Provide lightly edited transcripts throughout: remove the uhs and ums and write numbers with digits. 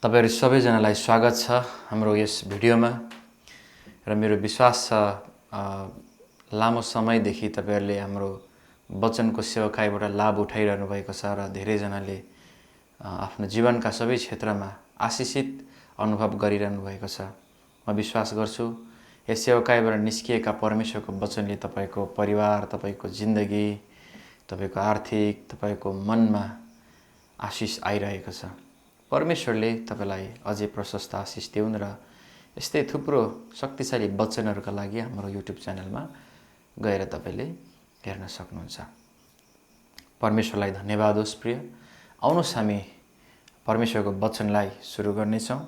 तपाईहरु सबैजनालाई स्वागत छ हाम्रो यस भिडियोमा र मेरो विश्वास छ लामो समयदेखि तपाईहरुले हाम्रो वचनको सेवाकाईबाट लाभ उठाइरहनु भएको छ र धेरै जनाले आफ्नो जीवनका सबै क्षेत्रमा आशिषित अनुभव गरिरहनु भएको छ। म विश्वास गर्छु यस सेवाकाईबाट निस्किएका परमेश्वरको वचनले तपाईको परिवार, तपाईको जिन्दगी, तपाईको आर्थिक, तपाईको मनमा आशिष आइरहेको छ। परमेश्वरले तपाईलाई अझै प्रशस्त आशिष दिउन् र यस्तै थुप्रो शक्तिशाली वचनहरुका लागि हाम्रो युट्युब च्यानलमा गएर तपाईले हेर्न सक्नुहुन्छ। परमेश्वरलाई धन्यवाद होस्। प्रिय आउनुहोस् हामी परमेश्वरको वचनलाई सुरु गर्नेछौं।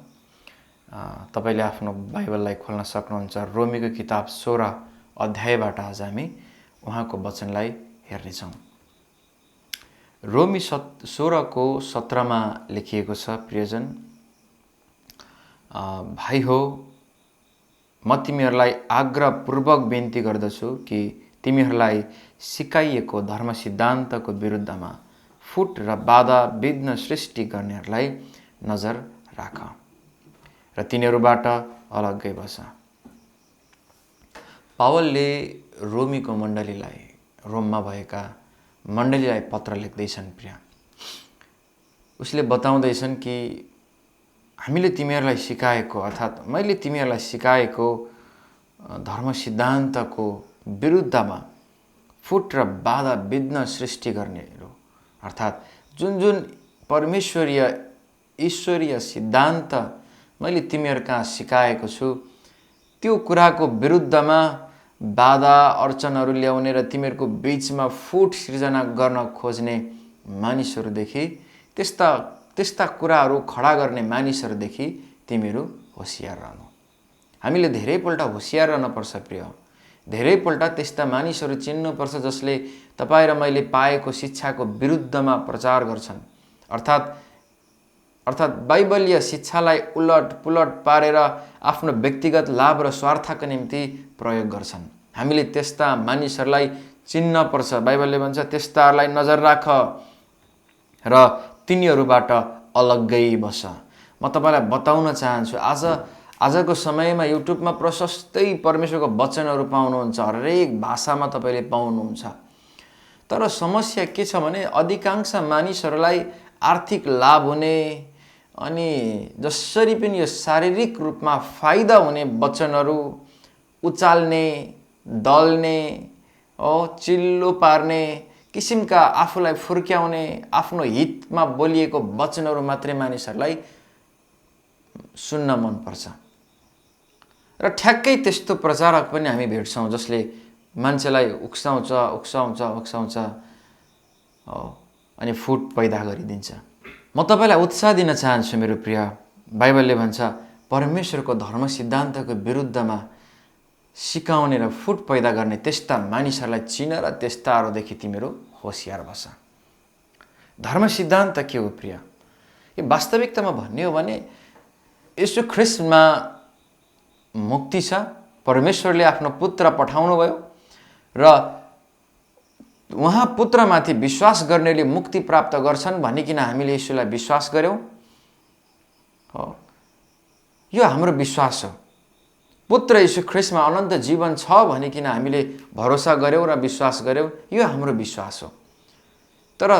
तपाईले आफ्नो बाइबललाई खोल्न सक्नुहुन्छ। रोमीको किताब 16 अध्यायबाट आज हामी उहाँको वचनलाई हेर्नेछौं। रोमी 16 को 17 मा लेखिएको छ, प्रियजन, भाइ हो, म तिमीहरूलाई आग्रहपूर्वक बिन्ती गर्दछु कि तिमीहरूलाई सिकाइएको धर्म सिद्धान्तको विरुद्धमा फुट र बाधा विघ्न सृष्टि गर्नेहरूलाई नजर राख र तिनीहरूबाट अलग्गै बस। पावलले रोमीको मण्डलीलाई, रोममा भएका मण्डलीलाई पत्र लेख्दैछन्। प्रिय उसले बताउँदैछन् कि हामीले तिमीहरूलाई सिकाएको अर्थात् मैले तिमीहरूलाई सिकाएको धर्म सिद्धान्तको विरुद्धमा फुट र बाधा विघ्न सृष्टि गर्नेहरू अर्थात् जुन जुन परमेश्वरीय ईश्वरीय सिद्धान्त मैले तिमीहरू कहाँ सिकाएको छु त्यो कुराको विरुद्धमा बाधा अर्चनहरू ल्याउने र तिमीहरूको बीचमा फुट सृजना गर्न खोज्ने मानिसहरूदेखि त्यस्ता कुराहरू खडा गर्ने मानिसहरूदेखि तिमीहरू होशियार रहनु। हामीले धेरैपल्ट होशियार रहन पर्छ। प्रिय धेरैपल्ट त्यस्ता मानिसहरू चिन्नुपर्छ जसले तपाईं र मैले पाएको शिक्षाको विरुद्धमा प्रचार गर्छन् अर्थात् बाइबलीय शिक्षालाई उलट पुलट पारेर आफ्नो व्यक्तिगत लाभ र स्वार्थका निम्ति प्रयोग गर्छन्। हामीले त्यस्ता मानिसहरूलाई चिन्न पर्छ। बाइबलले भन्छ त्यस्ताहरूलाई नजर राख र तिनीहरूबाट अलग्गै बस। म तपाईलाई बताउन चाहन्छु आजको समयमा युट्युबमा प्रशस्तै परमेश्वरको वचनहरू पाउनुहुन्छ। हरेक भाषामा तपाईले पाउनुहुन्छ। तर समस्या के छ भने अधिकांश मानिसहरूलाई आर्थिक लाभ हुने अनि जसरी पनि यो शारीरिक रूपमा फाइदा हुने वचनहरू उचाल्ने, दल्ने, चिल्लो पार्ने किसिमका आफूलाई फुर्क्याउने आफ्नो हितमा बोलिएको वचनहरू मात्रै मानिसहरूलाई सुन्न मन पर्छ। र ठ्याक्कै त्यस्तो प्रचारक पनि हामी भेट्छौं जसले मान्छेलाई उक्साउँछ अनि फुट पैदा गरिदिन्छ। म तपाईलाई उत्साह दिन चाहन्छु मेरो प्रिय। बाइबलले भन्छ परमेश्वरको धर्म सिद्धान्तको विरुद्धमा सिकाउने र फुट पैदा गर्ने त्यस्ता मानिसहरूलाई चिन र त्यस्ताहरूदेखि तिमीहरू होशियार बस। धर्म सिद्धान्त के हो प्रिय? यो वास्तविकतामा भन्ने हो भने येशू ख्रीष्टमा मुक्ति छ। परमेश्वरले आफ्नो पुत्र पठाउनु भयो र उहाँ पुत्रमाथि विश्वास गर्नेले मुक्ति प्राप्त गर्छन् भनिकिन हामीले येशूलाई विश्वास गर्यौं। यो हाम्रो विश्वास हो। पुत्र येशू ख्रीष्टमा अनन्त जीवन छ भनिकिन हामीले भरोसा गर्यौं र विश्वास गर्यौं। यो हाम्रो विश्वास हो। तर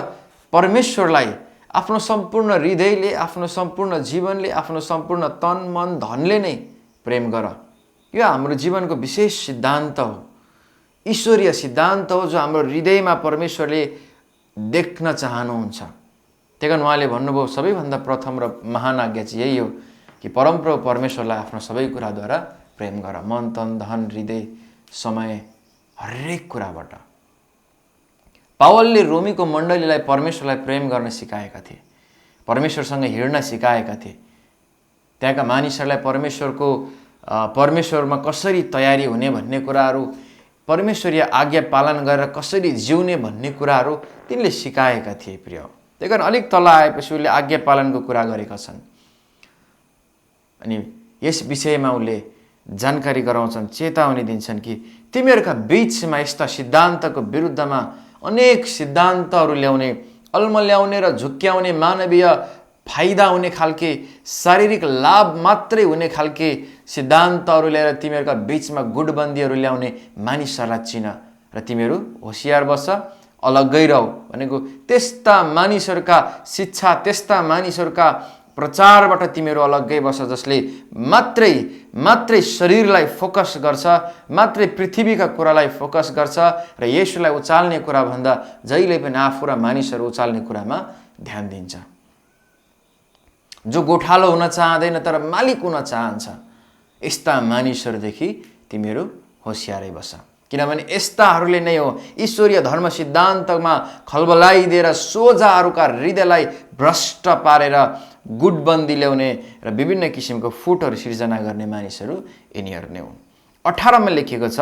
परमेश्वरलाई आफ्नो सम्पूर्ण हृदयले, आफ्नो सम्पूर्ण जीवनले, आफ्नो सम्पूर्ण तन मन धनले नै प्रेम गर। यो हाम्रो जीवनको विशेष सिद्धान्त हो। ईश्वरीय सिद्धान्त हो जो हाम्रो हृदयमा परमेश्वरले देख्न चाहनुहुन्छ। त्यहीकारण उहाँले भन्नुभयो सबैभन्दा प्रथम र महान आज्ञा चाहिँ यही हो कि परमप्रभु परमेश्वरलाई आफ्नो सबै कुराद्वारा प्रेम गर, मन तन धन हृदय समय हरेक कुराबाट। पावलले रोमीको मण्डलीलाई परमेश्वरलाई प्रेम गर्न सिकाएका थिए, परमेश्वरसँग हिँड्न सिकाएका थिए। त्यहाँका मानिसहरूलाई परमेश्वरमा कसरी तयारी हुने भन्ने कुराहरू, परमेश्वरीय आज्ञा पालन गरेर कसरी जिउने भन्ने कुराहरू तिनले सिकाएका थिए। प्रिय त्यहीकारण अलिक तल आएपछि उनले आज्ञा पालनको कुरा गरेका छन् अनि यस विषयमा उनले जानकारी गराउँछन्, चेतावनी दिन्छन् कि तिमीहरूका बीचमा यस्ता सिद्धान्तको विरुद्धमा अनेक सिद्धान्तहरू ल्याउने, अल्मल्याउने र झुक्क्याउने मानवीय फाइदा हुने खालके शारीरिक लाभ मात्रै हुने खालके सिद्धान्तहरू ल्याएर तिमीहरूका बीचमा गुटबन्दीहरू ल्याउने मानिसहरूलाई चिन र तिमीहरू होशियार बस, अलग्गै रह भनेको त्यस्ता मानिसहरूका शिक्षा, त्यस्ता मानिसहरूका प्रचारबाट तिमीहरू अलग्गै बस जसले मात्रै शरीरलाई फोकस गर्छ, मात्रै पृथ्वीका कुरालाई फोकस गर्छ र येशूलाई उचाल्ने कुरा भन्दा जहिले पनि आफू र मानिसहरू उचाल्ने कुरामा ध्यान दिन्छ। जो गोठालो हुन चाहँदैन तर मालिक हुन चाहन्छ, यस्ता मानिसहरूदेखि तिमीहरू होशियारै बस, किनभने यस्ताहरूले नै हो ईश्वरीय धर्म सिद्धान्तमा खलबलाइदिएर सोझाहरूका हृदयलाई भ्रष्ट पारेर गुटबन्दी ल्याउने र विभिन्न किसिमको फुटहरू सिर्जना गर्ने मानिसहरू यिनीहरू नै हुन्। 18 मा लेखिएको छ,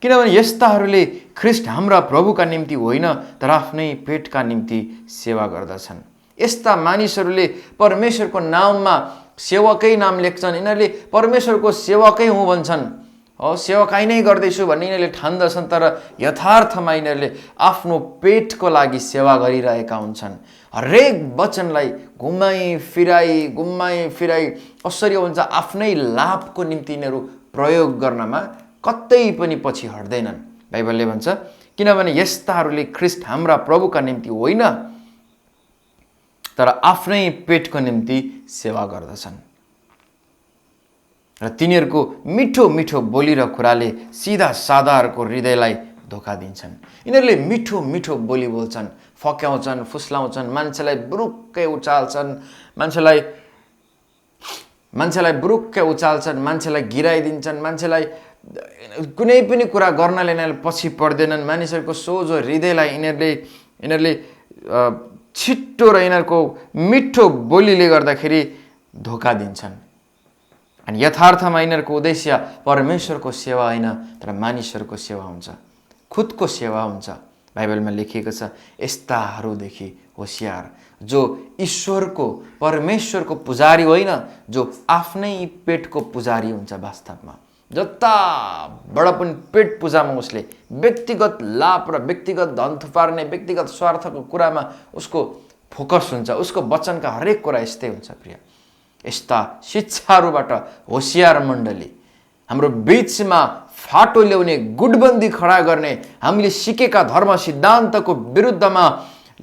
किनभने यस्ताहरूले ख्रीष्ट हाम्रा प्रभुका निम्ति होइन तर आफ्नै पेटका निम्ति सेवा गर्दछन्। यस्ता मानिसहरूले परमेश्वरको नाममा सेवकै नाम लेख्छन्, यिनीहरूले परमेश्वरको सेवकै हुँ भन्छन्, हो सेवकाई नै गर्दैछु भन्ने यिनीहरूले ठान्दछन्, तर यथार्थमा यिनीहरूले आफ्नो पेटको लागि सेवा गरिरहेका हुन्छन्। हरेक वचनलाई घुमाइ फिराई कसरी हुन्छ आफ्नै लाभको निम्ति यिनीहरू प्रयोग गर्नमा कतै पनि पछि हट्दैनन्। बाइबलले भन्छ, किनभने यस्ताहरूले ख्रीष्ट हाम्रा प्रभुका निम्ति होइन तर आफ्नै पेटको निम्ति सेवा गर्दछन् र तिनीहरूको मिठो मिठो बोली र कुराले सिधा सादाहरूको हृदयलाई धोका दिन्छन्। यिनीहरूले मिठो मिठो बोली बोल्छन्, फक्याउँछन्, फुस्लाउँछन्, मान्छेलाई बुरुक्कै उचाल्छन्, मान्छेलाई बुरुक्कै उचाल्छन्, मान्छेलाई गिराइदिन्छन्, मान्छेलाई कुनै पनि कुरा गर्नले यिनीहरूले पछि पर्दैनन्। मानिसहरूको सोझो हृदयलाई यिनीहरूले छिट्टो र यिनीहरूको मिठो बोलीले गर्दाखेरि धोका दिन्छन्। अनि यथार्थमा यिनीहरूको उद्देश्य परमेश्वरको सेवा होइन तर मानिसहरूको सेवा हुन्छ, खुदको सेवा हुन्छ। बाइबलमा लेखिएको छ, यस्ताहरूदेखि होशियार जो ईश्वरको परमेश्वरको पुजारी होइन, जो आफ्नै पेटको पुजारी हुन्छ। वास्तवमा जताबाट पनि पेट पूजामा उसले व्यक्तिगत लाभ र व्यक्तिगत धन थुपार्ने व्यक्तिगत स्वार्थको कुरामा उसको फोकस हुन्छ। उसको वचनका हरेक कुरा यस्तै हुन्छ। प्रिय, यस्ता शिक्षाहरूबाट होशियार मण्डली हाम्रो बीचमा फाटो ल्याउने, गुटबन्दी खडा गर्ने, हामीले सिकेका धर्म सिद्धान्तको विरुद्धमा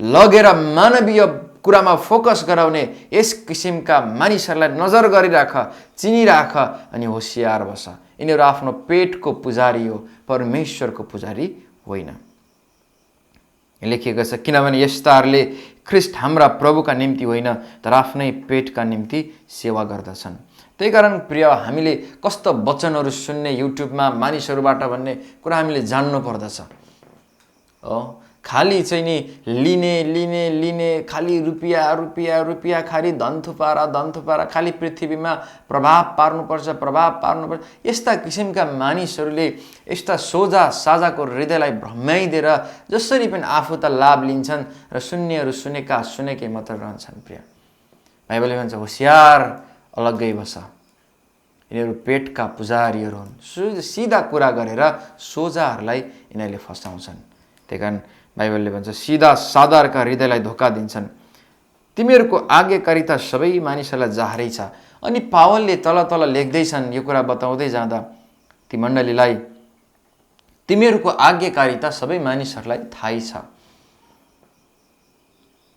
लगेर मानवीय कुरामा फोकस गराउने यस किसिमका मानिसहरूलाई नजर गरिराख, चिनिराख अनि होशियार बस। यिनीहरू आफ्नो पेटको पुजारी हो, परमेश्वरको पुजारी होइन। लेखिएको छ, किनभने यस्ताहरूले ख्रीष्ट हाम्रा प्रभुका निम्ति होइन तर आफ्नै पेटका निम्ति सेवा गर्दछन्। त्यही कारण प्रिय, हामीले कस्तो वचनहरू सुन्ने युट्युबमा मानिसहरूबाट भन्ने कुरा हामीले जान्नु पर्दछ। खाली चाहिँ नि लिने खाली रुपियाँ खाली धन थुपारा खाली पृथ्वीमा प्रभाव पार्नुपर्छ। यस्ता किसिमका मानिसहरूले यस्ता सोझा साझाको हृदयलाई भ्रमाइदिएर जसरी पनि आफू त लाभ लिन्छन् र सुन्नेहरू सुनेकै मात्र रहन्छन्। प्रिय, बाइबलले भन्छ होशियार अलग्गै बस, यिनीहरू पेटका पुजारीहरू हुन्। सिधा कुरा गरेर सोझाहरूलाई यिनीहरूले फसाउँछन्। त्यही कारण बाइबलले भन्छ सिधा सादारका हृदयलाई धोका दिन्छन्। तिमीहरूको आज्ञाकारिता सबै मानिसहरूलाई जाहेरै छ। अनि पावलले तल लेख्दैछन् यो कुरा बताउँदै जाँदा ती मण्डलीलाई, तिमीहरूको आज्ञाकारिता सबै मानिसहरूलाई थाहै छ।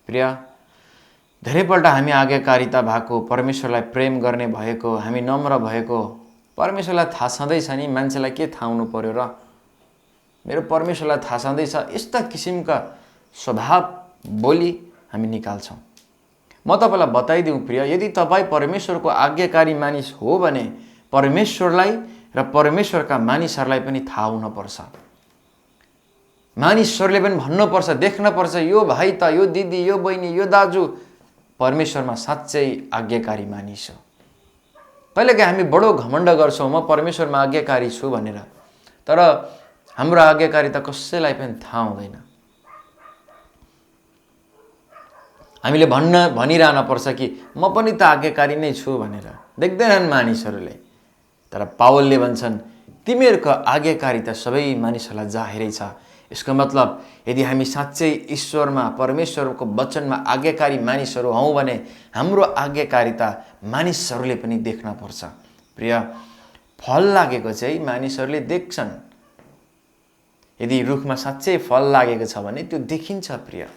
प्रिय, धेरैपल्ट हामी आज्ञाकारिता भएको, परमेश्वरलाई प्रेम गर्ने भएको, हामी नम्र भएको परमेश्वरलाई थाहा छँदैछ नि, मान्छेलाई के थाहा हुनु पर्यो र, मेरो परमेश्वरलाई थाहा छँदैछ, यस्ता किसिमका स्वभाव बोली हामी निकाल्छौँ। म तपाईँलाई बताइदिउँ प्रिय, यदि तपाईँ परमेश्वरको आज्ञाकारी मानिस हो भने परमेश्वरलाई र परमेश्वरका मानिसहरूलाई पनि थाहा हुनुपर्छ। मानिसहरूले पनि भन्नुपर्छ, देख्नुपर्छ, यो भाइ त, यो दिदी, यो बहिनी, यो दाजु परमेश्वरमा साँच्चै आज्ञाकारी मानिस हो। कहिलेकाहीँ हामी बडो घमण्ड गर्छौँ, म परमेश्वरमा आज्ञाकारी छु भनेर, तर हाम्रो आज्ञाकारिता कसैलाई पनि थाहा हुँदैन। हामीले भनिरहन पर्छ कि म पनि त आज्ञाकारी नै छु भनेर, देख्दैनन् मानिसहरूले। तर पावलले भन्छन् तिमीहरूको आज्ञाकारिता सबै मानिसहरूलाई जाहेरै छ। यसको मतलब यदि हामी साँच्चै ईश्वरमा परमेश्वरको वचनमा आज्ञाकारी मानिसहरू हौँ भने हाम्रो आज्ञाकारिता मानिसहरूले पनि देख्न पर्छ। प्रिय, फल लागेको चाहिँ मानिसहरूले देख्छन्। यदि रुखमा साँच्चै फल लागेको छ भने त्यो देखिन्छ। प्रिय,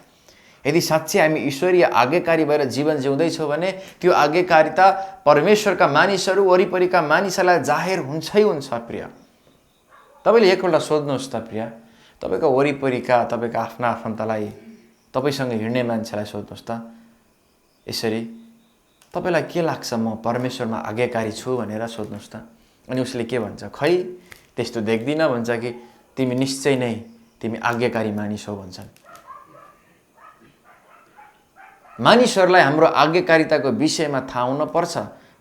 यदि साँच्चै हामी ईश्वरीय आज्ञाकारी भएर जीवन जिउँदैछौँ भने त्यो आज्ञाकारिता परमेश्वरका मानिसहरू वरिपरिका मानिसहरूलाई जाहेर हुन्छै हुन्छ। प्रिय, तपाईँले एकपल्ट सोध्नुहोस् त प्रिय, तपाईँको वरिपरिका तपाईँका आफ्ना आफन्तलाई, तपाईँसँग हिँड्ने मान्छेलाई सोध्नुहोस् त, यसरी तपाईँलाई के लाग्छ म परमेश्वरमा आज्ञाकारी छु भनेर सोध्नुहोस् त। अनि उसले के भन्छ? खै त्यस्तो देख्दिनँ भन्छ कि तिमी निश्चय नै तिमी आज्ञाकारी मानिस हौ भन्छन्। मानिसहरूलाई हाम्रो आज्ञाकारिताको विषयमा थाहा हुनुपर्छ।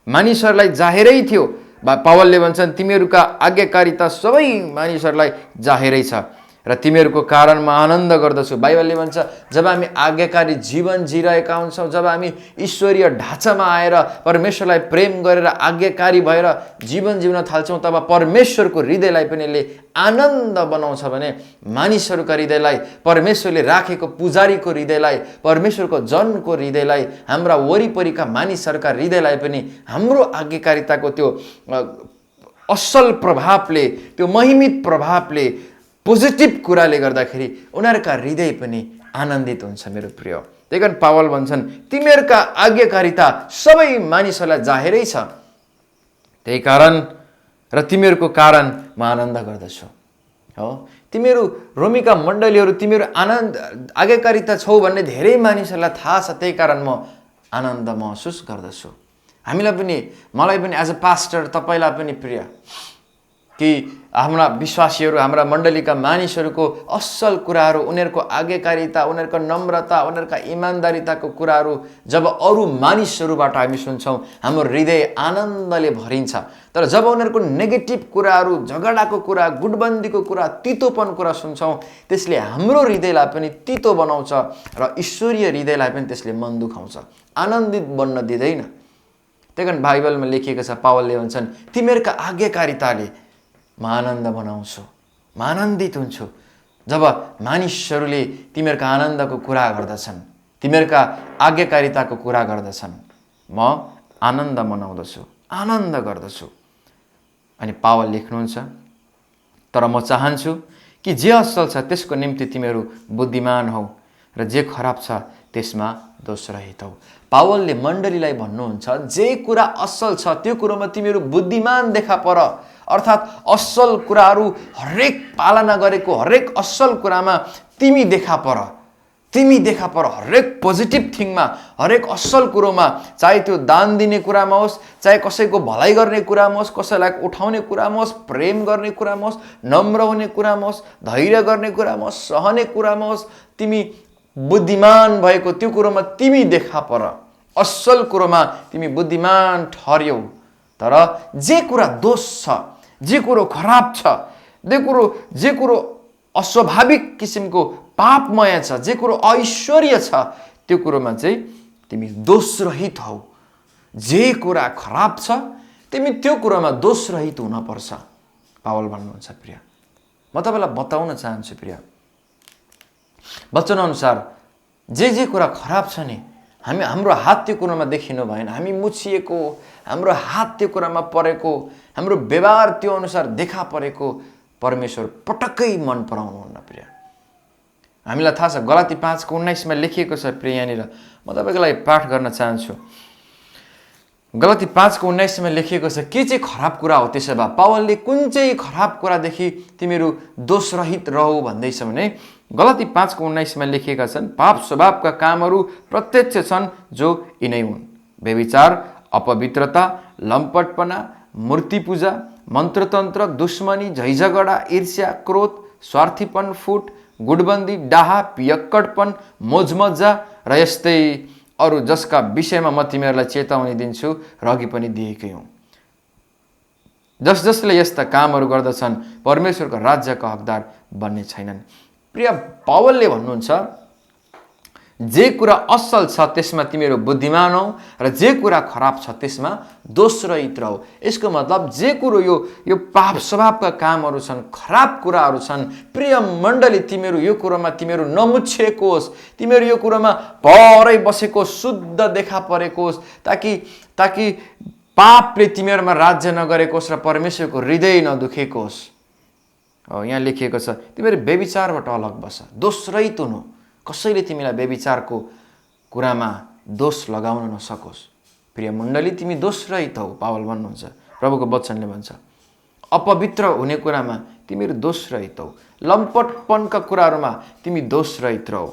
मानिसहरूलाई जाहेरै थियो। पावलले भन्छन् तिमीहरूका आज्ञाकारिता सबै मानिसहरूलाई जाहेरै छ र तिमीहरूको कारण म आनन्द गर्दछु। बाइबलले भन्छ जब हामी आज्ञाकारी जीवन जिरहेका हुन्छौँ, जब हामी ईश्वरीय ढाँचामा आएर परमेश्वरलाई प्रेम गरेर आज्ञाकारी भएर जीवन जिउन थाल्छौँ, तब परमेश्वरको हृदयलाई पनि यसले आनन्द बनाउँछ भने मानिसहरूका हृदयलाई, परमेश्वरले राखेको पुजारीको हृदयलाई, परमेश्वरको जनको हृदयलाई, हाम्रा वरिपरिका मानिसहरूका हृदयलाई पनि हाम्रो आज्ञाकारिताको त्यो असल प्रभावले, त्यो महिमित प्रभावले, पोजिटिभ कुराले गर्दाखेरि उनीहरूका हृदय पनि आनन्दित हुन्छ। मेरो प्रिय, त्यही कारण पावल भन्छन् तिमीहरूका आज्ञाकारिता सबै मानिसहरूलाई जाहेरै छ, त्यही कारण र तिमीहरूको कारण म आनन्द गर्दछु। हो, तिमीहरू रोमीका मण्डलीहरू, तिमीहरू आज्ञाकारिता छौ भन्ने धेरै मानिसहरूलाई थाहा छ, त्यही कारण म आनन्द महसुस गर्दछु। हामीलाई पनि, मलाई पनि एज अ पास्टर, तपाईँलाई पनि प्रिय, कि हाम्रा विश्वासीहरू, हाम्रा मण्डलीका मानिसहरूको असल कुराहरू, उनीहरूको आज्ञाकारिता, उनीहरूको नम्रता, उनीहरूका इमान्दारिताको कुराहरू जब अरू मानिसहरूबाट हामी सुन्छौँ, हाम्रो हृदय आनन्दले भरिन्छ। तर जब उनीहरूको नेगेटिभ कुराहरू, झगडाको कुरा, गुटबन्दीको कुरा, तितोपन कुरा सुन्छौँ, त्यसले हाम्रो हृदयलाई पनि तितो बनाउँछ र ईश्वरीय हृदयलाई पनि त्यसले मन दुखाउँछ, आनन्दित बन्न दिँदैन। त्यही कारण बाइबलमा लेखिएको छ, पावलले भन्छन् तिमीहरूका आज्ञाकारिताले म आनन्द बनाउँछु, म आनन्दित हुन्छु। जब मानिसहरूले तिमीहरूका आनन्दको कुरा गर्दछन्, तिमीहरूका आज्ञाकारिताको कुरा गर्दछन्, म आनन्द मनाउँदछु, आनन्द गर्दछु। अनि पावल लेख्नुहुन्छ तर म चाहन्छु कि जे असल छ त्यसको निम्ति तिमीहरू बुद्धिमान हौ र जे खराब छ त्यसमा दोष रहित हौ। पावलले मण्डलीलाई भन्नुहुन्छ जे कुरा असल छ त्यो कुरोमा तिमीहरू बुद्धिमान देखा पर, अर्थात् असल कुराहरू हरेक पालना गरेको हरेक असल कुरामा तिमी देखा पर, तिमी देखा पर। हरेक पोजिटिभ थिङमा, हरेक असल कुरोमा, चाहे त्यो दान दिने कुरामा होस्, चाहे कसैको भलाइ गर्ने कुरामा होस्, कसैलाई उठाउने कुरामा होस्, प्रेम गर्ने कुरामा होस्, नम्र हुने कुरामा होस्, धैर्य गर्ने कुरामा होस्, सहने कुरामा होस्, तिमी बुद्धिमान भएको त्यो कुरोमा तिमी देखा पर। असल कुरोमा तिमी बुद्धिमान ठहर्यौ। तर जे कुरा दोष छ, जे कुरो खराब छ, जे कुरो अस्वाभाविक किसिमको पापमय छ, जे कुरो ऐश्वर्य छ, त्यो कुरोमा चाहिँ तिमी दोषरहित हौ। जे कुरा खराब छ तिमी त्यो कुरोमा दोषरहित हुनपर्छ, पावल भन्नुहुन्छ। प्रिय, म तपाईँलाई बताउन चाहन्छु प्रिय, वचनअनुसार जे कुरा खराब छ नि, हाम्रो हात त्यो कुरामा देखिनु भएन। हामी मुछिएको, हाम्रो हात त्यो कुरामा परेको, हाम्रो व्यवहार त्यो अनुसार देखा परेको परमेश्वर पटक्कै मन पराउनुहुन्न। प्रिय, हामीलाई थाहा छ गलाती 5:19 लेखिएको छ। प्रिय, यहाँनिर म तपाईँको लागि पाठ गर्न चाहन्छु। गलाती 5:19 लेखिएको छ के चाहिँ खराब कुरा हो त्यसो भए? पावलले कुन चाहिँ खराब कुरादेखि तिमीहरू दोषरहित रहौ भन्दैछ भने गलाती 5:19 लेखिएका छन् पाप स्वभावका कामहरू प्रत्यक्ष छन् जो यिनै हुन्: व्यभिचार, अपवित्रता, लम्पटपना, मूर्ति पूजा, मन्त्रतन्त्र, दुश्मनी, झैझगडा, ईर्ष्या, क्रोध, स्वार्थीपन, फुट, गुटबन्दी, डाहा, पियक्कडपन, मोजमज्जा र यस्तै अरू जसका विषयमा म तिमीहरूलाई चेतावनी दिन्छु र अघि पनि दिएकै हुँ। जसले यस्ता कामहरू गर्दछन् परमेश्वरको राज्यका हकदार बन्ने छैनन्। प्रिय, पावलले भन्नुहुन्छ जे कुरा असल छ त्यसमा तिमीहरू बुद्धिमान हौ र जे कुरा खराब छ त्यसमा दोषरहित रह। यसको मतलब जे कुरो यो पाप स्वभावका कामहरू छन्, खराब कुराहरू छन्, प्रिय मण्डली तिमीहरू यो कुरोमा तिमीहरू नमुछिएकोस्, तिमीहरू यो कुरोमा भरै बसेको शुद्ध देखा परेकोस्, ताकि पापले तिमीहरूमा राज्य नगरेकोस् र परमेश्वरको हृदय नदुखेकोस्। यहाँ लेखिएको छ तिमीहरू व्यभिचारबाट अलग बस, दोषरहित हुनु। कसैले तिमीलाई व्यभिचारको कुरामा दोष लगाउन नसकोस्। प्रिय मण्डली तिमी दोषरहित हौ, पावल भन्नुहुन्छ, प्रभुको वचनले भन्छ। अपवित्र हुने कुरामा तिमीहरू दोषरहित हौ, लम्पटपनका कुराहरूमा तिमी दोषरहित रह,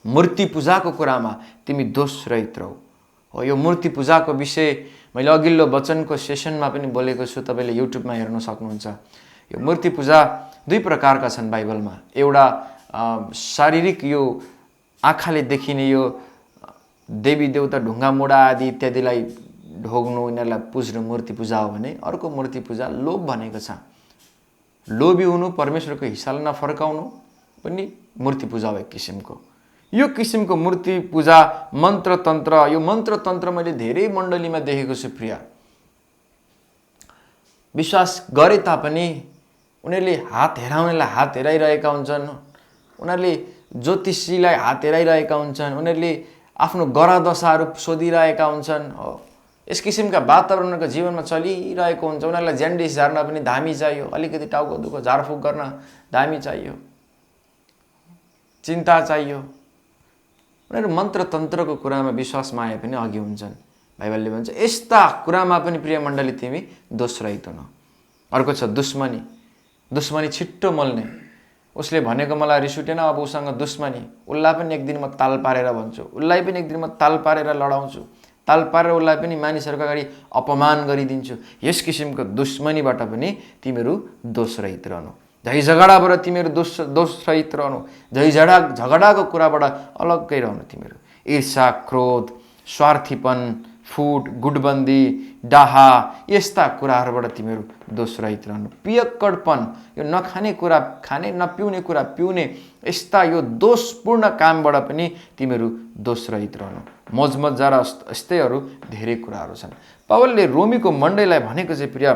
मूर्ति पूजाको कुरामा तिमी दोषरहित रह। हो, यो मूर्ति पूजाको विषय मैले अघिल्लो वचनको सेसनमा पनि बोलेको छु, तपाईँले युट्युबमा हेर्न सक्नुहुन्छ। यो मूर्ति पूजा दुई प्रकारका छन् बाइबलमा। एउटा शारीरिक, यो आँखाले देखिने यो देवी देवता ढुङ्गा मुढा आदि इत्यादिलाई ढोग्नु, यिनीहरूलाई पुज्नु मूर्ति पूजा हो भने, अर्को मूर्ति पूजा लोभ भनेको छ। लोभी हुनु, परमेश्वरको हिस्सालाई नफर्काउनु पनि मूर्ति पूजा हो एक किसिमको। यो किसिमको मूर्ति पूजा, मन्त्र तन्त्र, यो मन्त्र तन्त्र मैले धेरै मण्डलीमा देखेको छु। प्रिय विश्वास गरे तापनि उनीहरूले हात हेराउनेलाई हात हेराइरहेका हुन्छन्, उनीहरूले ज्योतिषीलाई हात हेराइरहेका हुन्छन्, उनीहरूले आफ्नो ग्रह दशाहरू सोधिरहेका हुन्छन्। हो, यस किसिमका वातावरणको जीवनमा चलिरहेको हुन्छ। उनीहरूलाई ज्यान्डिस झार्न पनि धामी चाहियो, अलिकति टाउको दुःख झारफुक गर्न धामी चाहियो, चिन्ता चाहियो। उनीहरू मन्त्र तन्त्रको कुरामा विश्वासमा आए पनि अघि हुन्छन्। बाइबलले भन्छ यस्ता कुरामा पनि प्रिय मण्डली तिमी दोषरहित हुनु। अर्को छ दुश्मनी। दुश्मनी छिट्टो मोल्ने। उसले भनेको मलाई रिस उठेन, अब उसँग दुश्मनी, उसलाई पनि एक दिन म ताल पारेर भन्छु, उसलाई पनि एक दिन म ताल पारेर लडाउँछु, ताल पारेर उसलाई पनि मानिसहरूको अगाडि अपमान गरिदिन्छु। यस किसिमको दुश्मनीबाट पनि तिमीहरू दोषरहित रहनु। झै झगडाबाट तिमीहरू दोषरहित रहनु। झगडाको कुराबाट अलग्गै रहनु। तिमीहरू ईर्षा, क्रोध, स्वार्थीपन, फुट, गुटबन्दी, डाहा, यस्ता कुराहरूबाट तिमीहरू दोषरहित रहनु। पियक्कडपन, यो नखाने कुरा खाने, नपिउने कुरा पिउने, यस्ता यो दोषपूर्ण कामबाट पनि तिमीहरू दोषरहित रहनु। मोजमज्जा र यस्तैहरू धेरै कुराहरू छन्। पावलले रोमीको मण्डलीलाई भनेको चाहिँ प्रिय,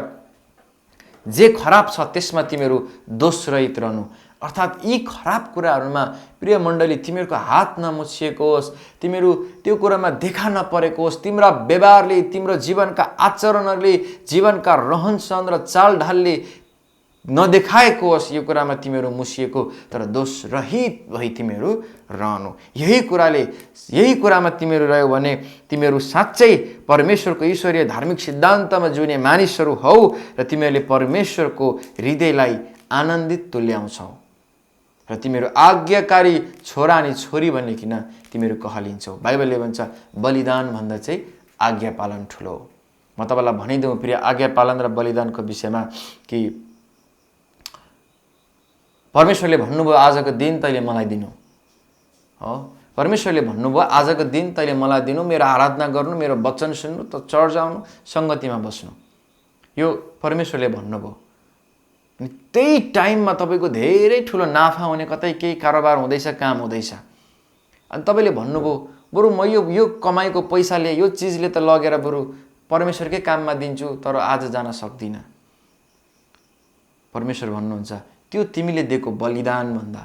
जे खराब छ त्यसमा तिमीहरू दोषरहित रहनु। अर्थात् यी खराब कुराहरूमा प्रिय मण्डली तिमीहरूको हात नमुछिएकोस्, तिमीहरू त्यो कुरामा देखा नपरेकोस्, तिम्रा व्यवहारले, तिम्रो जीवनका आचरणहरूले, जीवनका रहनसहन र चालढालले नदेखाएकोस् यो कुरामा तिमीहरू मुछिएको, तर दोषरहित भई तिमीहरू रहनु। यही कुरामा तिमीहरू रह्यो भने तिमीहरू साँच्चै परमेश्वरको ईश्वरीय धार्मिक सिद्धान्तमा जिउने मानिसहरू हौ र तिमीहरूले परमेश्वरको हृदयलाई आनन्दित तुल्याउँछौ र तिमीहरू आज्ञाकारी छोरा अनि छोरी भनिकन तिमीहरू कहलिन्छौ। बाइबलले भन्छ बलिदान भन्दा चाहिँ आज्ञा पालन ठुलो हो। म तपाईँलाई भनिदिउँ प्रिय, आज्ञा पालन र बलिदानको विषयमा कि परमेश्वरले भन्नुभयो आजको दिन तैँले मलाई दिनु। हो, परमेश्वरले भन्नुभयो आजको दिन तैँले मलाई दिनु, मेरो आराधना गर्नु, मेरो वचन सुन्नु, त चर्च आउनु, सङ्गतिमा बस्नु, यो परमेश्वरले भन्नुभयो। अनि त्यही टाइममा तपाईँको धेरै ठुलो नाफा हुने, कतै केही कारोबार हुँदैछ, काम हुँदैछ, अनि तपाईँले भन्नुभयो बरु म यो कमाइको पैसाले, यो चिजले त लगेर बरु परमेश्वरकै काममा दिन्छु, तर आज जान सक्दिनँ। परमेश्वर भन्नुहुन्छ त्यो तिमीले दिएको बलिदान भन्दा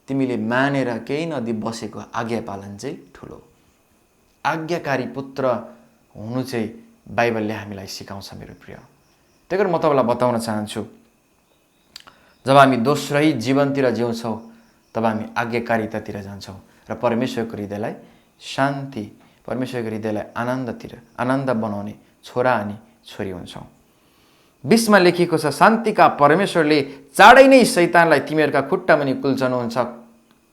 तिमीले मानेर केही नदी बसेको आज्ञा पालन चाहिँ ठुलो। आज्ञाकारी पुत्र हुनु चाहिँ बाइबलले हामीलाई सिकाउँछ मेरो प्रिय। त्यही कारण म तपाईँलाई बताउन चाहन्छु, जब हामी दोषरहित जीवनतिर जिउँछौँ तब हामी आज्ञाकारितातिर जान्छौँ र परमेश्वरको हृदयलाई शान्ति, परमेश्वरको हृदयलाई आनन्द बनाउने छोरा अनि छोरी हुन्छौँ। 20 मा लेखिएको छ शान्तिका परमेश्वरले चाँडै नै शैतानलाई तिमीहरूका खुट्टामुनि कुल्चनुहुन्छ।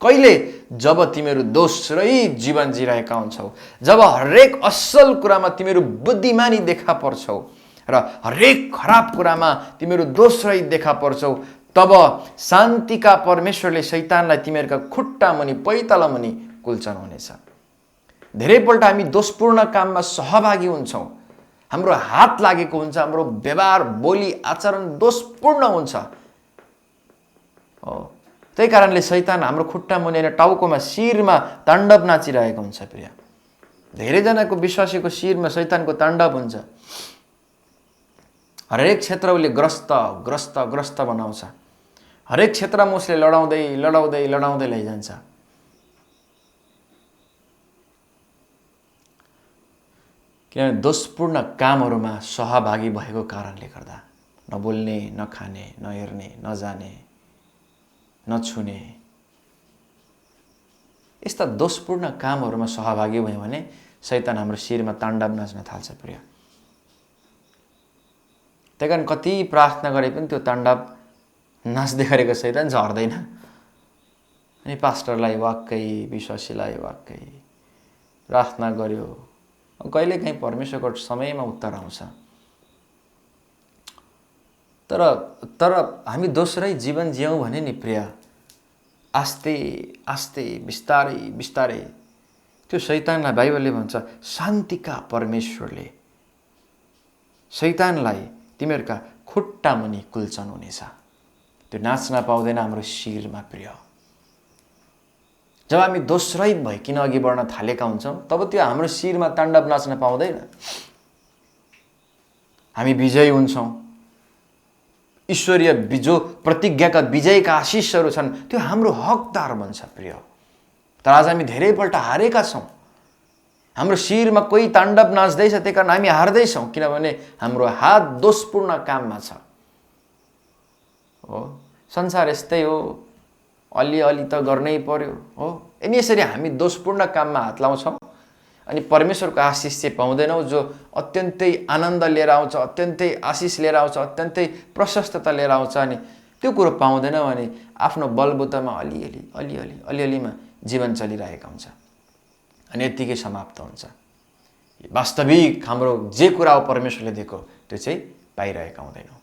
कहिले? जब तिमीहरू दोषरहित जीवन जिरहेका हुन्छौ, जब हरेक असल कुरामा तिमीहरू बुद्धिमानी देखा पर्छौ र हरेक खराब कुरामा तिमीहरू दोषरहित देखा पर्छौ, तब शान्तिका परमेश्वरले शैतानलाई तिमीहरूका खुट्टामुनि, पैतालामुनि कुल्चनुहुनेछ। धेरैपल्ट हामी दोषपूर्ण काममा सहभागी हुन्छौँ, हाम्रो हात लागेको हुन्छ, हाम्रो व्यवहार, बोली, आचरण दोषपूर्ण हुन्छ। त्यही कारणले शैतान हाम्रो खुट्टा मुनि होइन टाउकोमा शिरमा ताण्डव नाचिरहेको हुन्छ प्रिय। धेरैजनाको विश्वासीको शिरमा शैतानको ताण्डव हुन्छ। हरेक क्षेत्र उसले ग्रस्त ग्रस्त ग्रस्त बनाउँछ। हरेक क्षेत्रमा उसले लडाउँदै लडाउँदै लडाउँदै लैजान्छ। किनभने दोषपूर्ण कामहरूमा सहभागी भएको कारणले गर्दा, नबोल्ने, नखाने, नहेर्ने, नजाने, नछुने, यस्ता दोषपूर्ण कामहरूमा सहभागी भयो भने शैतान हाम्रो शिरमा ताण्डव नाच्न थाल्छ प्रिय। त्यही कारण कति प्रार्थना गरे पनि त्यो ताण्डव नाच्दै गरेको शैतान झर्दैन। अनि पास्टरलाई वाक्कै, विश्वासीलाई वाक्कै प्रार्थना गर्यो, कहिलेकाहीँ परमेश्वरको समयमा उत्तर आउँछ। तर हामी दोस्रै जीवन जियौँ भने नि प्रिय, आस्ते आस्ते बिस्तारै बिस्तारै त्यो शैतानलाई बाइबलले भन्छ शान्तिका परमेश्वरले शैतानलाई तिमीहरूका खुट्टा मुनि कुल्चन हुनेछ। त्यो नाच्न पाउँदैन हाम्रो शिरमा प्रिय। जब हामी दोषरहित भइकन अघि बढ्न थालेका हुन्छौँ तब त्यो हाम्रो शिरमा ताण्डव नाच्न पाउँदैन। हामी विजयी हुन्छौँ। ईश्वरीय जो प्रतिज्ञाका विजयका आशिषहरू छन् त्यो हाम्रो हकदार बन्छ प्रिय। तर आज हामी धेरैपल्ट हारेका छौँ। हाम्रो शिरमा कोही ताण्डव नाच्दैछ, त्यही कारण हामी हार्दैछौँ, किनभने हाम्रो हात दोषपूर्ण काममा छ। हो, संसार यस्तै हो, अलिअलि त गर्नै पर्यो। हो, अनि यसरी हामी दोषपूर्ण काममा हात लाउँछौँ अनि परमेश्वरको आशिष चाहिँ पाउँदैनौँ, जो अत्यन्तै आनन्द लिएर आउँछ, अत्यन्तै आशिष लिएर आउँछ, अत्यन्तै प्रशस्तता लिएर आउँछ। अनि त्यो कुरो पाउँदैनौँ अनि आफ्नो बलबुतामा अलिअलि अलिअलि अलिअलिमा जीवन चलिरहेको हुन्छ अनि यत्तिकै समाप्त हुन्छ। वास्तविक हाम्रो जे कुरा हो परमेश्वरले दिएको त्यो चाहिँ पाइरहेका हुँदैनौँ।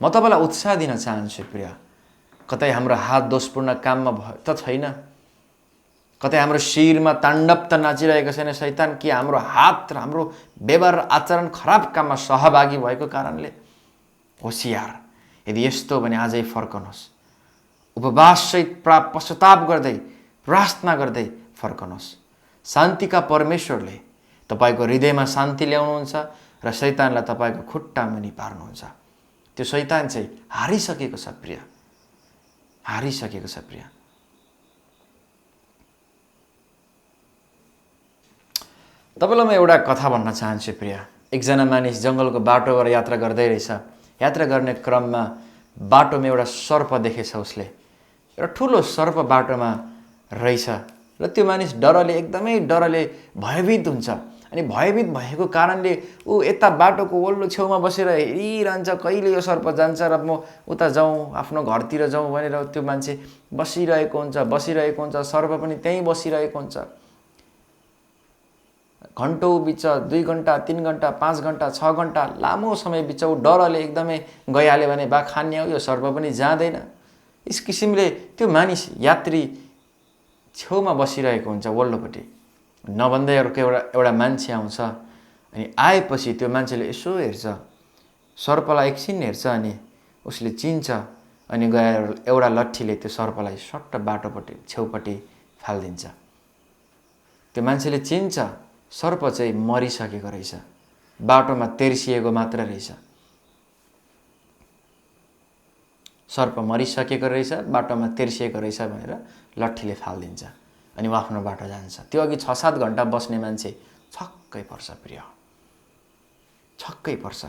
म तपाईँलाई उत्साह दिन चाहन्छु प्रिय। कतै हाम्रो हात दोषपूर्ण काममा त छैन, कतै हाम्रो शिरमा ताण्डव त नाचिरहेको छैन शैतान, कि हाम्रो हात र हाम्रो व्यवहार आचरण खराब काममा सहभागी भएको कारणले? होसियार, यदि यस्तो भने आजै फर्कनुहोस्। उपवाससहित पश्चाताप गर्दै प्रार्थना गर्दै फर्कनुहोस्। शान्तिका परमेश्वरले तपाईँको हृदयमा शान्ति ल्याउनुहुन्छ र शैतानलाई तपाईँको खुट्टा मुनि पार्नुहुन्छ। त्यो शैतान चाहिँ हारिसकेको छ प्रिय, हारिसकेको छ प्रिय। तपाईँलाई म एउटा कथा भन्न चाहन्छु प्रिय। एकजना मानिस जङ्गलको बाटोबाट यात्रा गर्दै रहेछ। यात्रा गर्ने क्रममा बाटोमा एउटा सर्प देखेछ उसले। एउटा ठुलो सर्प बाटोमा रहेछ र त्यो मानिस एकदमै डरले भयभीत हुन्छ। अनि भयभीत भएको कारणले ऊ यता बाटोको वल्लो छेउमा बसेर हेरिरहन्छ, कहिले यो सर्प जान्छ र म उता जाउँ, आफ्नो घरतिर जाउँ भनेर त्यो मान्छे बसिरहेको हुन्छ। सर्प पनि त्यहीँ बसिरहेको हुन्छ। घन्टौँ बिच, 2 घन्टा, 3 घन्टा, 5 घन्टा, 6 घन्टा लामो समय बिच ऊ डरले एकदमै गइहाल्यो भने बा खान्ने हो, यो सर्प पनि जाँदैन। यस किसिमले त्यो मानिस यात्री छेउमा बसिरहेको हुन्छ वल्लोपट्टि। नभन्दै अर्को एउटा मान्छे आउँछ। अनि आएपछि त्यो मान्छेले यसो हेर्छ, सर्पलाई एकछिन हेर्छ अनि उसले चिन्छ अनि गएर एउटा लट्ठीले त्यो सर्पलाई सट्ट बाटोपट्टि छेउपट्टि फालिदिन्छ। त्यो मान्छेले चिन्छ सर्प चाहिँ मरिसकेको रहेछ, बाटोमा तेर्सिएको मात्र रहेछ। सर्प मरिसकेको रहेछ, बाटोमा तेर्सिएको रहेछ भनेर लट्ठीले फालिदिन्छ अनि ऊ आफ्नो बाटो जान्छ। त्यो अघि 6-7 घन्टा बस्ने मान्छे छक्कै पर्छ प्रिय, छक्कै पर्छ।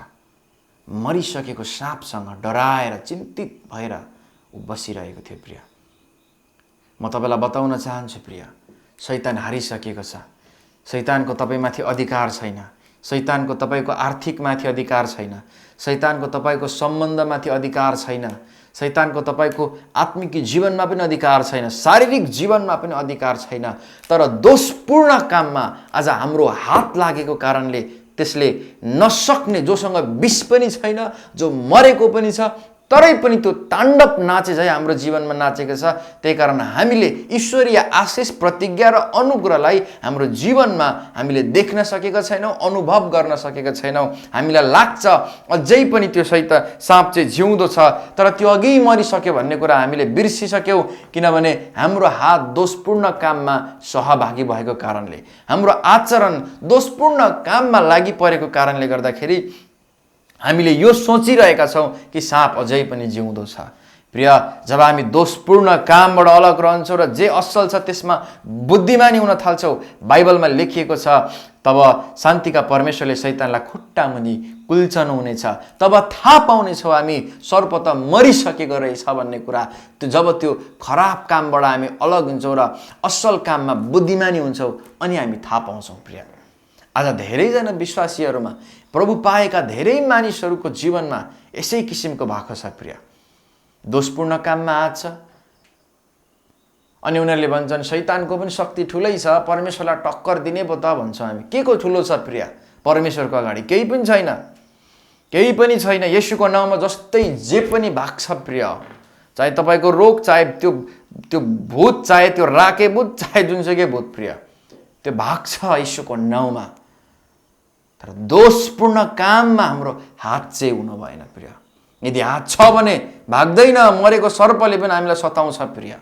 मरिसकेको साँपसँग डराएर चिन्तित भएर ऊ बसिरहेको थियो प्रिय। म तपाईँलाई बताउन चाहन्छु प्रिय, शैतान हारिसकेको छ। शैतानको तपाईँमाथि अधिकार छैन। शैतानको तपाईँको आर्थिकमाथि अधिकार छैन। शैतानको तपाईँको सम्बन्धमाथि अधिकार छैन। शैतानको तपाईँको आत्मिक जीवनमा पनि अधिकार छैन। शारीरिक जीवनमा पनि अधिकार छैन। तर दोषपूर्ण काममा आज हाम्रो हात लागेको कारणले त्यसले नसक्ने, जोसँग विष पनि छैन, जो मरेको पनि छ, तरै पनि त्यो ताण्डव नाचे चाहिँ हाम्रो जीवनमा नाचेको छ। त्यही कारण हामीले ईश्वरीय आशिष, प्रतिज्ञा र अनुग्रहलाई हाम्रो जीवनमा हामीले देख्न सकेका छैनौँ, अनुभव गर्न सकेका छैनौँ। हामीलाई लाग्छ अझै पनि त्यो साँप चाहिँ जिउँदो छ, तर त्यो अघि मरिसक्यो भन्ने कुरा हामीले बिर्सिसक्यौँ। किनभने हाम्रो हात दोषपूर्ण काममा सहभागी भएको कारणले, हाम्रो आचरण दोषपूर्ण काममा लागि परेको कारणले गर्दाखेरि हामीले यो सोचिरहेका छौँ कि साँप अझै पनि जिउँदो छ। प्रिय, जब हामी दोषपूर्ण कामबाट अलग रहन्छौँ र जे असल छ त्यसमा बुद्धिमानी हुन थाल्छौँ, बाइबलमा लेखिएको छ, तब शान्तिका परमेश्वरले शैतानलाई खुट्टा मुनि कुल्चनु हुनेछ। तब थाहा पाउनेछौँ हामी सर्प त मरिसकेको रहेछ भन्ने कुरा। जब त्यो खराब कामबाट हामी अलग हुन्छौँ र असल काममा बुद्धिमानी हुन्छौँ, अनि हामी थाहा पाउँछौँ। प्रिय, आज धेरैजना विश्वासीहरूमा, प्रभु पाएका धेरै मानिसहरूको जीवनमा यसै किसिमको भएको छ। प्रिय, दोषपूर्ण काममा हात छ, अनि उनीहरूले भन्छन् शैतानको पनि शक्ति ठुलै छ, परमेश्वरलाई टक्कर दिने पो त भन्छौँ हामी। के को ठुलो छ प्रिय? परमेश्वरको अगाडि केही पनि छैन, केही पनि छैन। येशूको नाउँमा जस्तै जे पनि भाग्छ प्रिय, चाहे तपाईँको रोग, चाहे त्यो भूत, चाहे त्यो राके भूत, चाहे जुनसुकै भूत प्रिय, त्यो भाग्छ येशूको नाउँमा। तर दोषपूर्ण काममा हाम्रो हात चाहिँ हुनु भएन प्रिय। यदि हात छ भने भाग्दैन। मरेको सर्पले पनि हामीलाई सताउँछ प्रिय,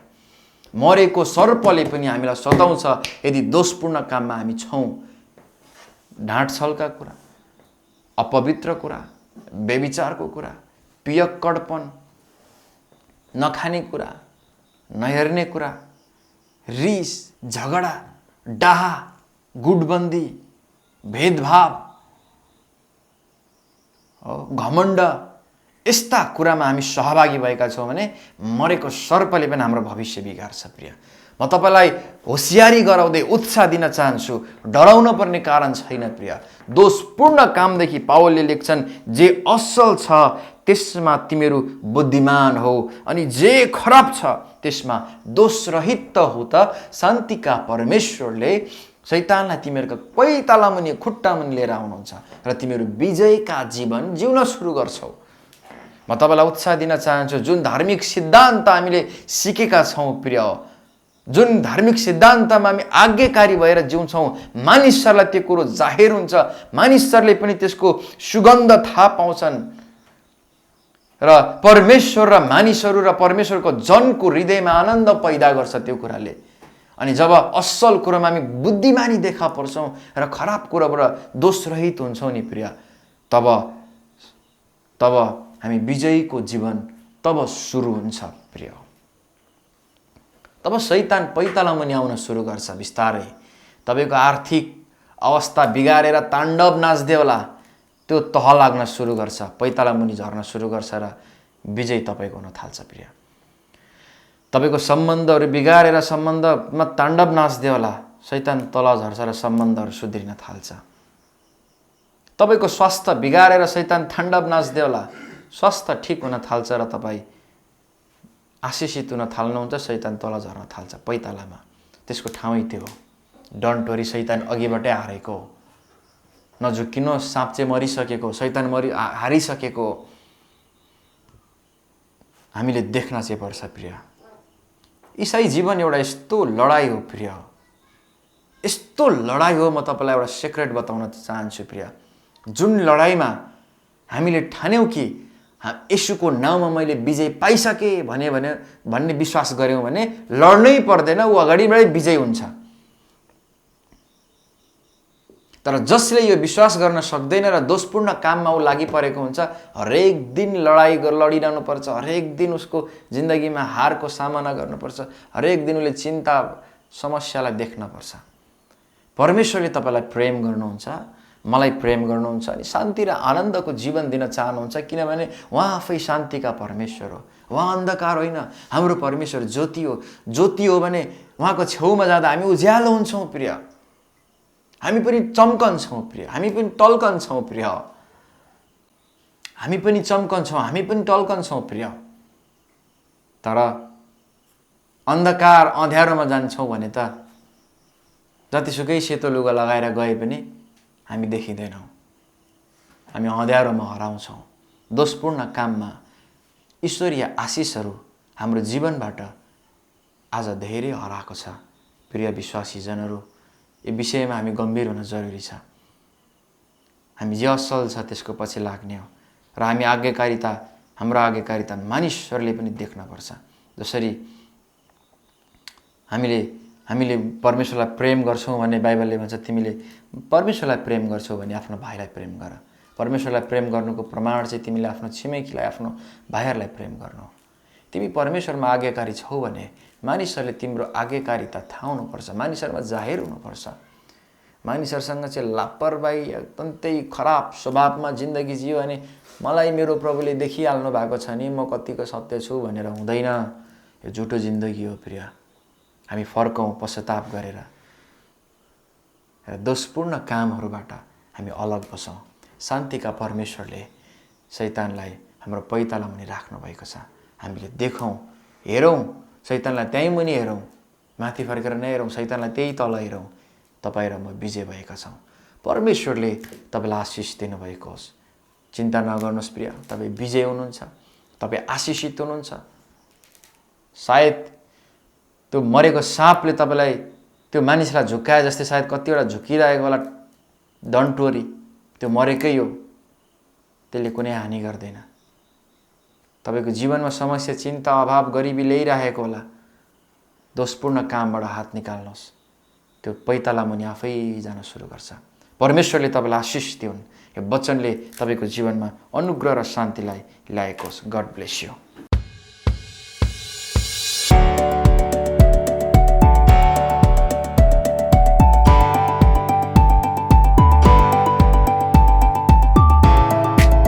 मरेको सर्पले पनि हामीलाई सताउँछ यदि दोषपूर्ण काममा हामी छौँ। ढाँट छलका कुरा, अपवित्र कुरा, व्यभिचारको कुरा, पियक्कडपन, नखाने कुरा, नहेर्ने कुरा, रिस, झगडा, डाहा, गुटबन्दी, भेदभाव, घमण्ड, यस्ता कुरामा हामी सहभागी भएका छौँ भने मरेको सर्पले पनि हाम्रो भविष्य बिगार्छ। प्रिय, म तपाईँलाई होसियारी गराउँदै उत्साह दिन चाहन्छु, डराउन पर्ने कारण छैन। प्रिय, दोषपूर्ण कामदेखि पावलले लेख्छन्, जे असल छ त्यसमा तिमीहरू बुद्धिमान हो, अनि जे खराब छ त्यसमा दोषरहित हो त शान्तिका परमेश्वरले शैतानलाई तिमीहरूका पैताला मुनि, खुट्टा मुनि लिएर आउनुहुन्छ र तिमीहरू विजयका जीवन जिउन सुरु गर्छौ। म तपाईँलाई उत्साह दिन चाहन्छु, जुन धार्मिक सिद्धान्त हामीले सिकेका छौँ प्रिय, जुन धार्मिक सिद्धान्तमा हामी आज्ञाकारी भएर जिउँछौँ, मानिसहरूलाई त्यो कुरो जाहेर हुन्छ, मानिसहरूले पनि त्यसको सुगन्ध थाहा पाउँछन् र परमेश्वर र मानिसहरू र परमेश्वरको जनको हृदयमा आनन्द पैदा गर्छ त्यो कुराले। अनि जब असल कुरामा हामी बुद्धिमानी देखा पर्छौँ र खराब कुराबाट दोषरहित हुन्छौँ नि प्रिय, तब हामी विजयीको जीवन तब सुरु हुन्छ प्रिय। तब शैतान पैताला मुनि आउन सुरु गर्छ बिस्तारै। तपाईँको आर्थिक अवस्था बिगारेर ताण्डव नाच्दै होला, त्यो तह लाग्न सुरु गर्छ, पैताला मुनि झर्न सुरु गर्छ र विजय तपाईँको हुन थाल्छ प्रिय। तपाईँको सम्बन्धहरू बिगारेर सम्बन्धमा ताण्डव नाच्दै होला, शैतान तल झर्छ र सम्बन्धहरू सुध्रिन थाल्छ। तपाईँको स्वास्थ्य बिगारेर शैतान ताण्डव नाच्दै होला, स्वास्थ्य ठिक हुन थाल्छ र तपाईँ आशिषित हुन थाल्नुहुन्छ, शैतान तल झर्न थाल्छ पैतालामा। त्यसको ठाउँै त्यो हो। डन्ट वरी, शैतान अघिबाटै हारेको हो। नझुक्किनुहोस्, साँप चाहिँ मरिसकेको, शैतान हारिसकेको हामीले देख्न चाहिँ पर्छ प्रिय। इसाई जीवन एउटा यस्तो लडाइँ हो प्रिय, यस्तो लडाइँ हो। म तपाईँलाई एउटा सिक्रेट बताउन चाहन्छु प्रिय। जुन लडाइँमा हामीले ठान्यौँ कि येशूको नाउँमा मैले विजय पाइसकेँ भन्ने विश्वास गऱ्यौँ भने लड्नै पर्दैन, ऊ अगाडिबाटै विजय हुन्छ। तर जसले यो विश्वास गर्न सक्दैन र दोषपूर्ण काममा ऊ लागि परेको हुन्छ, हरेक दिन लडाइँ लडिरहनु पर्छ, हरेक दिन उसको जिन्दगीमा हारको सामना गर्नुपर्छ, हरेक दिन उसले चिन्ता समस्यालाई देख्नुपर्छ। परमेश्वरले तपाईँलाई प्रेम गर्नुहुन्छ, मलाई प्रेम गर्नुहुन्छ, अनि शान्ति र आनन्दको जीवन दिन चाहनुहुन्छ, किनभने उहाँ आफै शान्तिका परमेश्वर हो। उहाँ अन्धकार होइन, हाम्रो परमेश्वर ज्योति हो। ज्योति हो भने उहाँको छेउमा जाँदा हामी उज्यालो हुन्छौँ प्रिय, हामी पनि चम्कन्छौँ प्रिय, हामी पनि टल्कन्छौँ प्रिय, हामी पनि चम्कन्छौँ, हामी पनि टल्कन्छौँ प्रिय। तर अन्धकार अँध्यारोमा जान्छौँ भने त जतिसुकै सेतो लुगा लगाएर गए पनि हामी देखिँदैनौँ, हामी अँध्यारोमा हराउँछौँ। दोषपूर्ण काममा ईश्वरीय आशिषहरू हाम्रो जीवनबाट आज धेरै हराएको छ। प्रिय विश्वासीजनहरू, यो विषयमा हामी गम्भीर हुन जरुरी छ। हामी जे असल छ त्यसको पछि लाग्ने हो र हामी हाम्रो आज्ञाकारिता मानिसहरूले पनि देख्नुपर्छ। जसरी हामीले परमेश्वरलाई प्रेम गर्छौँ भन्ने बाइबलले भन्छ, तिमीले परमेश्वरलाई प्रेम गर्छौ भने आफ्नो भाइलाई प्रेम गर। परमेश्वरलाई प्रेम गर्नुको प्रमाण चाहिँ तिमीले आफ्नो छिमेकीलाई, आफ्नो भाइहरूलाई प्रेम गर्नु हो। तिमी परमेश्वरमा आज्ञाकारी छौ भने मानिसहरूले तिम्रो आज्ञाकारिता थाहा हुनुपर्छ, मानिसहरूमा जाहेर हुनुपर्छ। मानिसहरूसँग चाहिँ लापरवाही, अत्यन्तै खराब स्वभावमा जिन्दगी जियो भने मलाई मेरो प्रभुले देखिहाल्नु भएको छ नि, म कतिको सत्य छु भनेर हुँदैन। यो झुटो जिन्दगी हो प्रिय। हामी फर्कौँ पश्चाताप गरेर र दोषपूर्ण कामहरूबाट हामी अलग बसौँ। शान्तिका परमेश्वरले शैतानलाई हाम्रो पैताला मुनि राख्नु भएको छ। हामीले देखौँ, हेरौँ, शैतानलाई त्यहीँ मुनि हेरौँ, माथि फर्केर नहेरौँ, शैतानलाई त्यही तल हेरौँ। तपाईँ र म विजय भएका छौँ। परमेश्वरले तपाईँलाई आशिष दिनुभएको होस्। चिन्ता नगर्नुहोस् प्रिय, तपाईँ विजय हुनुहुन्छ, तपाईँ आशिषित हुनुहुन्छ। सायद त्यो मरेको साँपले तपाईँलाई, त्यो मानिसलाई झुक्काए जस्तै सायद कतिवटा झुकिरहेको होला डन्टोरी, त्यो मरेकै हो, त्यसले कुनै हानि गर्दैन। तपाईँको जीवनमा समस्या, चिन्ता, अभाव, गरिबी ल्याइरहेको होला, दोषपूर्ण कामबाट हात निकाल्नुहोस्। त्यो पैताला मुनि आफै जान सुरु गर्छ। परमेश्वरले तपाईँलाई आशिष दिउन्। यो वचनले तपाईँको जीवनमा अनुग्रह र शान्तिलाई ल्याएको होस्। God bless you.